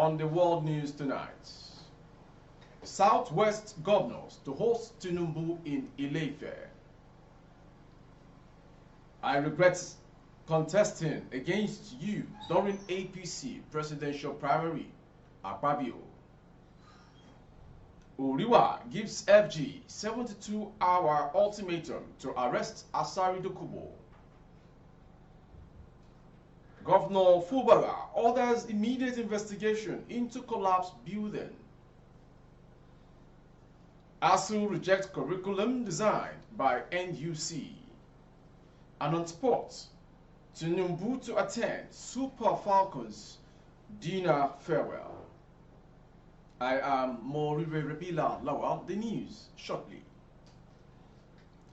On the world news tonight, Southwest governors to host Tinubu in Ile-Ife. I regret contesting against you during APC presidential primary, Akpabio. Uriwa gives FG 72-hour ultimatum to arrest Asari Dokubo. Governor Fubara orders immediate investigation into collapsed building. ASU rejects curriculum designed by NUC. And on sports, Tinubu to attend Super Falcons dinner farewell. I am Moribe Repila Lawal, the news shortly.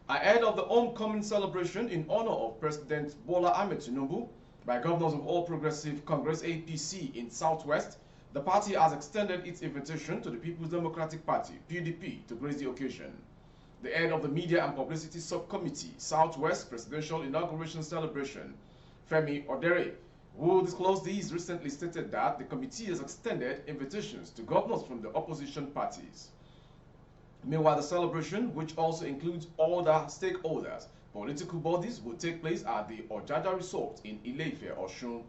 Ahead of the homecoming celebration in honor of President Bola Ahmed Tinubu by governors of All Progressive Congress APC in Southwest, the party has extended its invitation to the People's Democratic Party PDP to grace the occasion. The head of the Media and Publicity Subcommittee Southwest Presidential Inauguration Celebration, Femi Odere, who disclosed these recently, stated that the committee has extended invitations to governors from the opposition parties. Meanwhile, the celebration, which also includes other stakeholders, political bodies, will take place at the Ojaja Resort in Ile-Ife, Osun.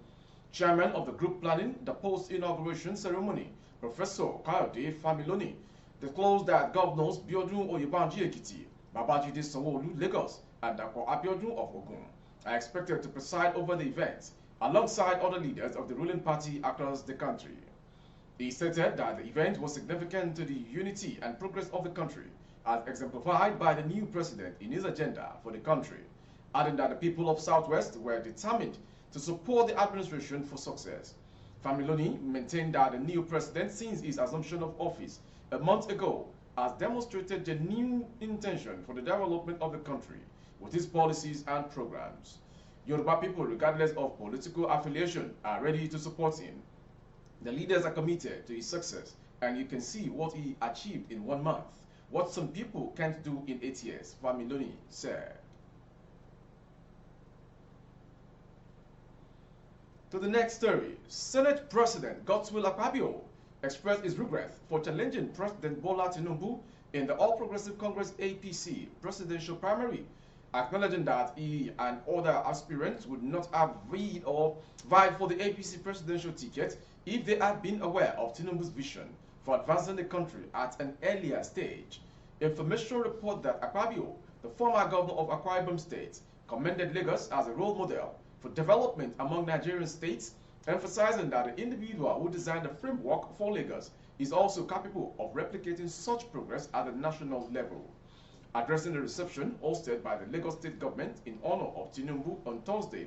Chairman of the group planning the post-inauguration ceremony, Professor Kayode Familoni, disclosed that governors Biodun Oyebanji Ekiti, Babajide Sanwo-Olu Lagos, and Dapo Abiodun of Ogun are expected to preside over the event, alongside other leaders of the ruling party across the country. He stated that the event was significant to the unity and progress of the country, as exemplified by the new president in his agenda for the country, adding that the people of Southwest were determined to support the administration for success. Familoni maintained that the new president, since his assumption of office a month ago, has demonstrated genuine intention for the development of the country with his policies and programs. Yoruba people, regardless of political affiliation, are ready to support him. The leaders are committed to his success, and you can see what he achieved in 1 month, what some people can't do in 8 years, Familoni said. To the next story, Senate President Godswill Akpabio expressed his regret for challenging President Bola Tinubu in the All Progressive Congress APC presidential primary, acknowledging that he and other aspirants would not have vied for the APC presidential ticket if they had been aware of Tinubu's vision for advancing the country at an earlier stage. Information report that Akpabio, the former governor of Akwa Ibom State, commended Lagos as a role model for development among Nigerian states, emphasizing that the individual who designed the framework for Lagos is also capable of replicating such progress at the national level. Addressing the reception hosted by the Lagos state government in honor of Tinubu on Thursday,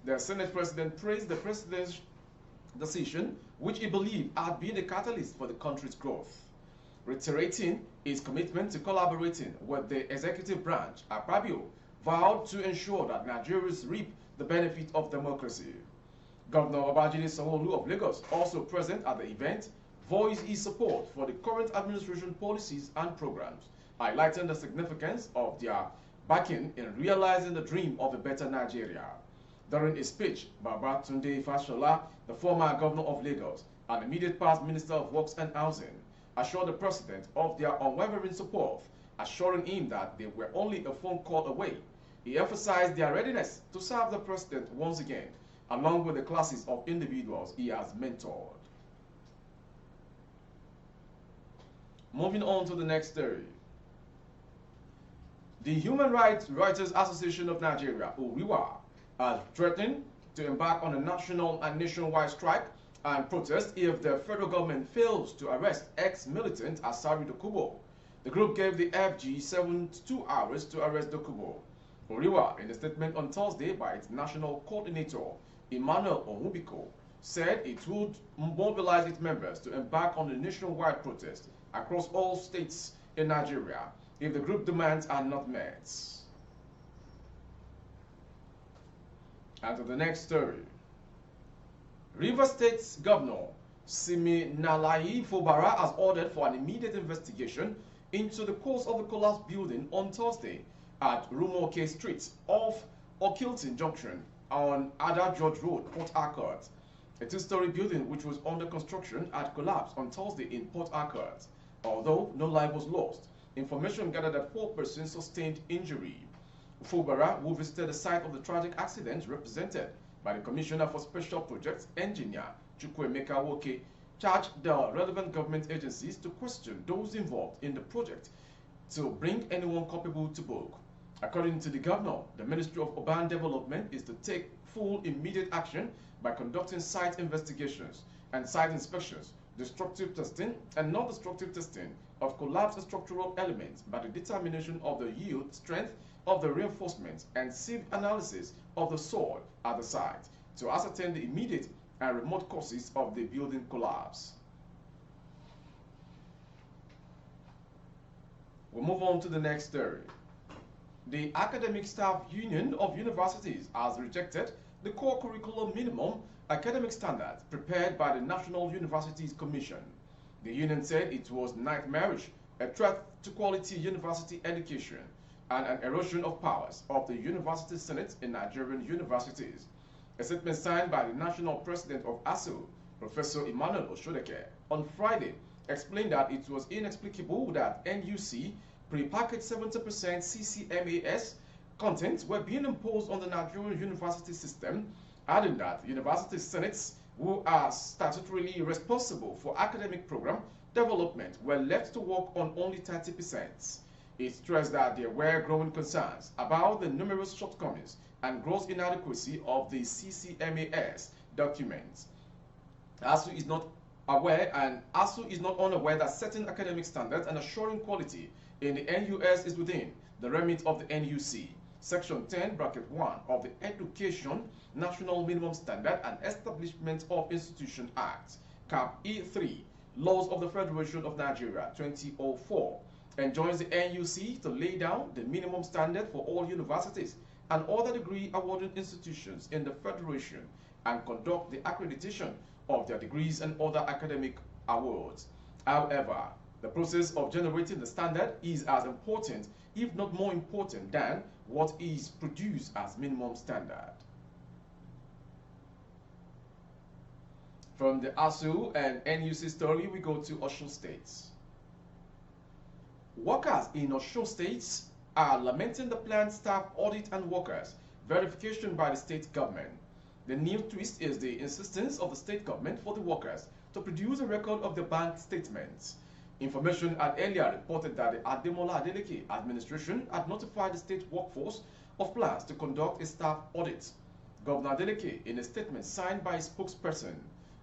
the Senate president praised the president's decision, which he believed had been a catalyst for the country's growth. Reiterating his commitment to collaborating with the executive branch, Akpabio vowed to ensure that Nigerians reap the benefit of democracy. Governor Babajide Sanwo-Olu of Lagos, also present at the event, voiced his support for the current administration policies and programs, highlighting the significance of their backing in realizing the dream of a better Nigeria. During a speech, Babatunde Fashola, the former governor of Lagos and immediate past Minister of Works and Housing, assured the president of their unwavering support, assuring him that they were only a phone call away. He emphasized their readiness to serve the president once again, along with the classes of individuals he has mentored. Moving on to the next story. The Human Rights Writers Association of Nigeria, URIWA, has threatened to embark on a national and nationwide strike and protest if the federal government fails to arrest ex-militant Asari Dokubo. The group gave the FG 72 hours to arrest Dokubo. URIWA, in a statement on Thursday by its national coordinator, Emmanuel Onwubiko, said it would mobilize its members to embark on a nationwide protest across all states in Nigeria if the group demands are not met. And to the next story. Rivers State's Governor Siminalayi Fubara has ordered for an immediate investigation into the cause of the collapsed building on Thursday at Rumoke Street off Okilton Junction on Ada George Road, Port Harcourt. A two-story building which was under construction had collapsed on Thursday in Port Harcourt. Although no life was lost, information gathered that 4 persons sustained injury. Fubara, who visited the site of the tragic accident, represented by the Commissioner for Special Projects, Engineer Chukwuemeka Woke, charged the relevant government agencies to question those involved in the project to bring anyone culpable to book. According to the governor, the Ministry of Urban Development is to take full immediate action by conducting site investigations and site inspections, destructive testing and non-destructive testing of collapsed structural elements by the determination of the yield strength of the reinforcements and sieve analysis of the soil at the site to ascertain the immediate and remote causes of the building collapse. We'll move on to the next story. The Academic Staff Union of Universities has rejected the core curriculum minimum academic standards prepared by the National Universities Commission. The union said it was nightmarish, a threat to quality university education, and an erosion of powers of the University Senate in Nigerian universities. A statement signed by the national president of ASU, Professor Emmanuel Oshodeke, on Friday explained that it was inexplicable that NUC prepackaged 70% CCMAS contents were being imposed on the Nigerian university system, adding that university senates, who are statutorily responsible for academic program development, were left to work on only 30%. It stressed that there were growing concerns about the numerous shortcomings and gross inadequacy of the CCMAS documents. ASU is not unaware that setting academic standards and assuring quality in the NUS is within the remit of the NUC. Section 10, Bracket 1 of the Education National Minimum Standard and Establishment of Institution Act, Cap E3, Laws of the Federation of Nigeria 2004, enjoins the NUC to lay down the minimum standard for all universities and other degree awarding institutions in the Federation and conduct the accreditation of their degrees and other academic awards. However, the process of generating the standard is as important, if not more important, than what is produced as minimum standard. From the ASU and NUC story, we go to Osun State. Workers in Osun State are lamenting the planned staff audit and workers verification by the state government. The new twist is the insistence of the state government for the workers to produce a record of the bank statements. Information had earlier reported that the Ademola Adeleke administration had notified the state workforce of plans to conduct a staff audit. Governor Adeleke, in a statement signed by his spokesperson,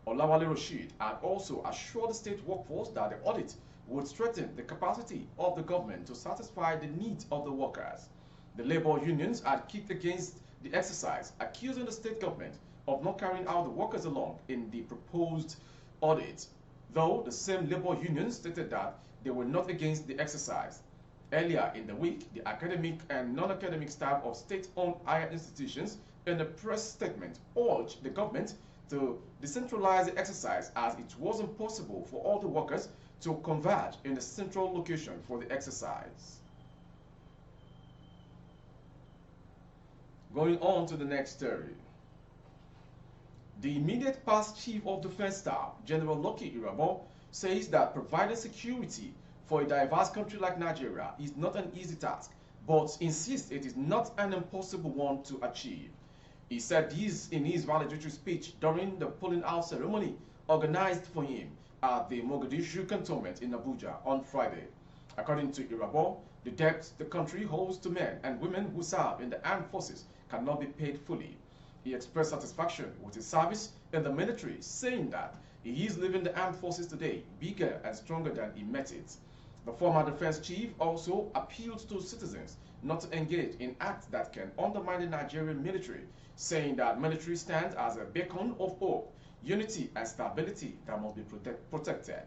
Olawale Rashid, had also assured the state workforce that the audit would strengthen the capacity of the government to satisfy the needs of the workers. The labor unions had kicked against the exercise, accusing the state government of not carrying out the workers along in the proposed audit, though the same labor unions stated that they were not against the exercise. Earlier in the week, the academic and non-academic staff of state-owned higher institutions in a press statement urged the government to decentralize the exercise as it wasn't possible for all the workers to converge in a central location for the exercise. Going on to the next story. The immediate past Chief of Defense Staff, General Lucky Irabor, says that providing security for a diverse country like Nigeria is not an easy task, but insists it is not an impossible one to achieve. He said this in his valedictory speech during the polling out ceremony organized for him at the Mogadishu cantonment in Abuja on Friday. According to Irabor, the debt the country owes to men and women who serve in the armed forces cannot be paid fully. He expressed satisfaction with his service in the military, saying that he is leaving the armed forces today bigger and stronger than he met it. The former defense chief also appealed to citizens not to engage in acts that can undermine the Nigerian military, saying that military stands as a beacon of hope, unity and stability that must be protected.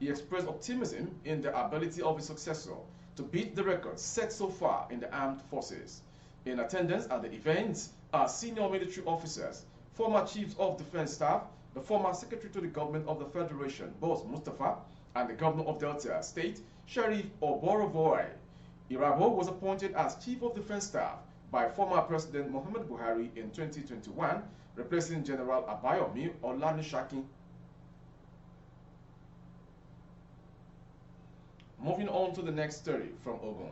He expressed optimism in the ability of his successor to beat the record set so far in the armed forces. In attendance at the event are senior military officers, former chiefs of defense staff, the former secretary to the government of the Federation, Boss Mustafa, and the governor of Delta State, Sheriff Oborevwori. Irabor was appointed as Chief of Defense Staff by former President Muhammad Buhari in 2021 replacing General Abayomi Olanishakin. Moving on to the next story from Ogun.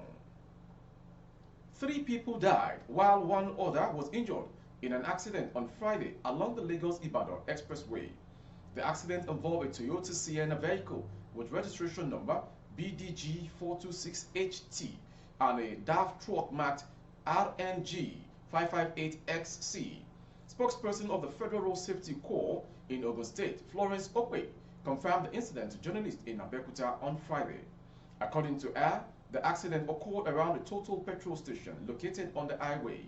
3 people died while 1 other was injured in an accident on Friday along the Lagos-Ibadan Expressway. The accident involved a Toyota Sienna vehicle with registration number BDG 426HT and a DAF truck marked RNG 558XC. Spokesperson of the Federal Road Safety Corps in Ogun State, Florence Okwe, confirmed the incident to journalists in Abeokuta on Friday. According to her, the accident occurred around a Total petrol station located on the highway.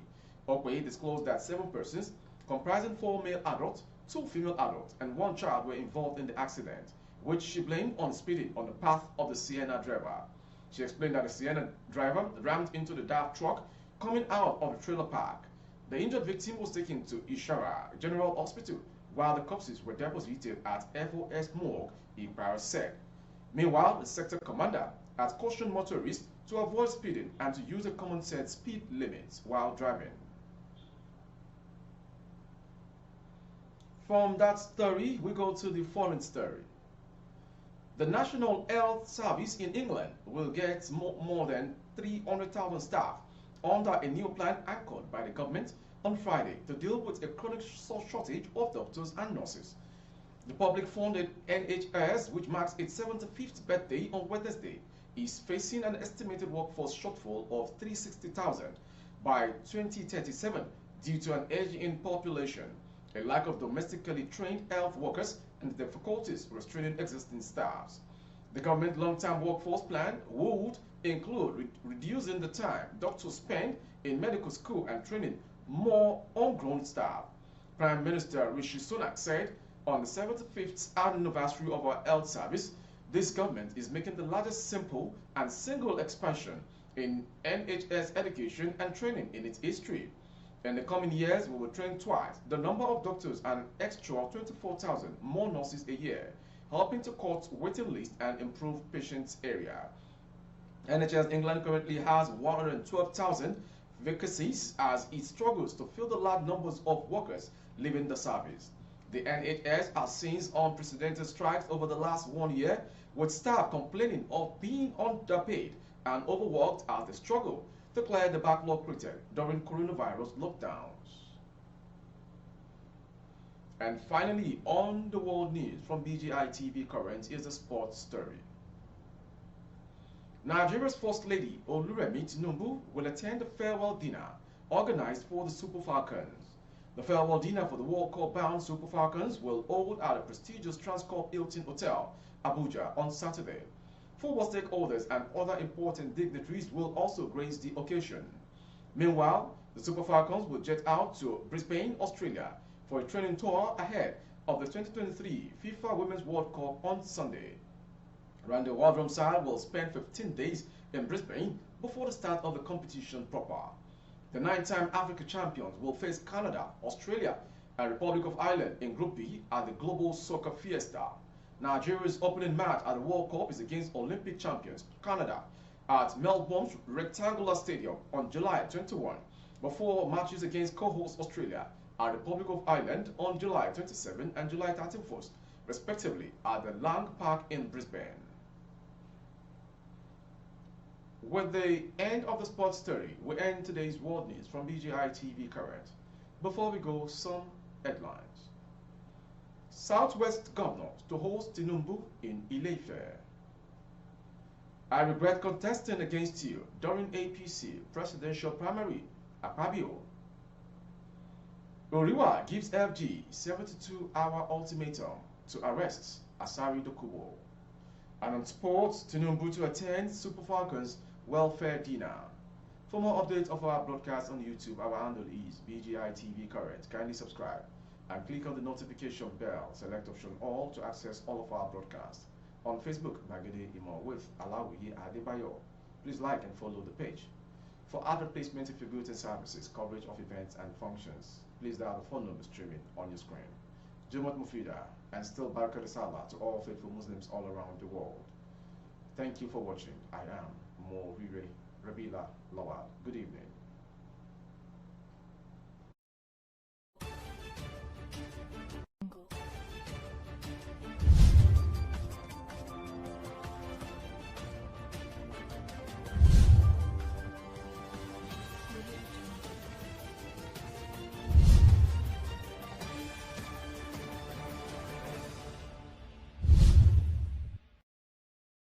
Okwe disclosed that 7 persons, comprising 4 male adults, 2 female adults, and 1 child were involved in the accident, which she blamed on speeding on the path of the Sienna driver. She explained that the Sienna driver rammed into the DAF truck coming out of the trailer park. The injured victim was taken to Ishara General Hospital, while the corpses were deposited at FOS Morgue in Paracet. Meanwhile, the sector commander has cautioned motorists to avoid speeding and to use a common sense speed limits while driving. From that story, we go to the foreign story. The National Health Service in England will get more than 300,000 staff under a new plan anchored by the government on Friday to deal with a chronic shortage of doctors and nurses. The public-funded NHS, which marks its 75th birthday on Wednesday, is facing an estimated workforce shortfall of 360,000 by 2037 due to an aging population, a lack of domestically trained health workers, and difficulties restraining existing staffs. The government long-term workforce plan would include reducing the time doctors spend in medical school and training more homegrown staff. Prime Minister Rishi Sunak said on the 75th anniversary of our health service, this government is making the largest simple and single expansion in NHS education and training in its history. In the coming years, we will train twice the number of doctors and extra 24,000 more nurses a year, helping to cut waiting lists and improve patients' area. NHS England currently has 112,000 vacancies as it struggles to fill the large numbers of workers leaving the service. The NHS has seen unprecedented strikes over the last 1 year, with staff complaining of being underpaid and overworked as they struggle to clear the backlog created during coronavirus lockdowns. And finally, on the world news from BGI TV Current is a sports story. Nigeria's First Lady Oluremi Tinubu will attend a farewell dinner organized for the Super Falcons. The farewell dinner for the World Cup-bound Super Falcons will hold at the prestigious Transcorp Hilton Hotel, Abuja, on Saturday. Football stakeholders and other important dignitaries will also grace the occasion. Meanwhile, the Super Falcons will jet out to Brisbane, Australia, for a training tour ahead of the 2023 FIFA Women's World Cup on Sunday. Randy Waldrum side will spend 15 days in Brisbane before the start of the competition proper. The 9-time Africa champions will face Canada, Australia, and Republic of Ireland in Group B at the Global Soccer Fiesta. Nigeria's opening match at the World Cup is against Olympic champions Canada at Melbourne's Rectangular Stadium on July 21, before matches against co-host Australia at Republic of Ireland on July 27 and July 31st, respectively, at the Lang Park in Brisbane. With the end of the sports story, we end today's world news from BGI TV Current. Before we go, some headlines. Southwest Governor to host Tinubu in Ile-Ife. I regret contesting against you during APC presidential primary, Akpabio. Oriwa gives FG 72-hour ultimatum to arrest Asari Dokubo. And on sports, Tinubu to attend Super Falcons welfare dinner. For more updates of our broadcast on YouTube, our handle is BGI TV Current. Kindly subscribe and click on the notification bell. Select option all to access all of our broadcasts. On Facebook, Magede Imo with Alawiye Adebayo. Please like and follow the page. For advertisement of your goods and services, coverage of events and functions, please dial the phone number streaming on your screen. Jumat Mufida and still Barakat Salah to all faithful Muslims all around the world. Thank you for watching. I am Morire Rabila Lawal. Good evening.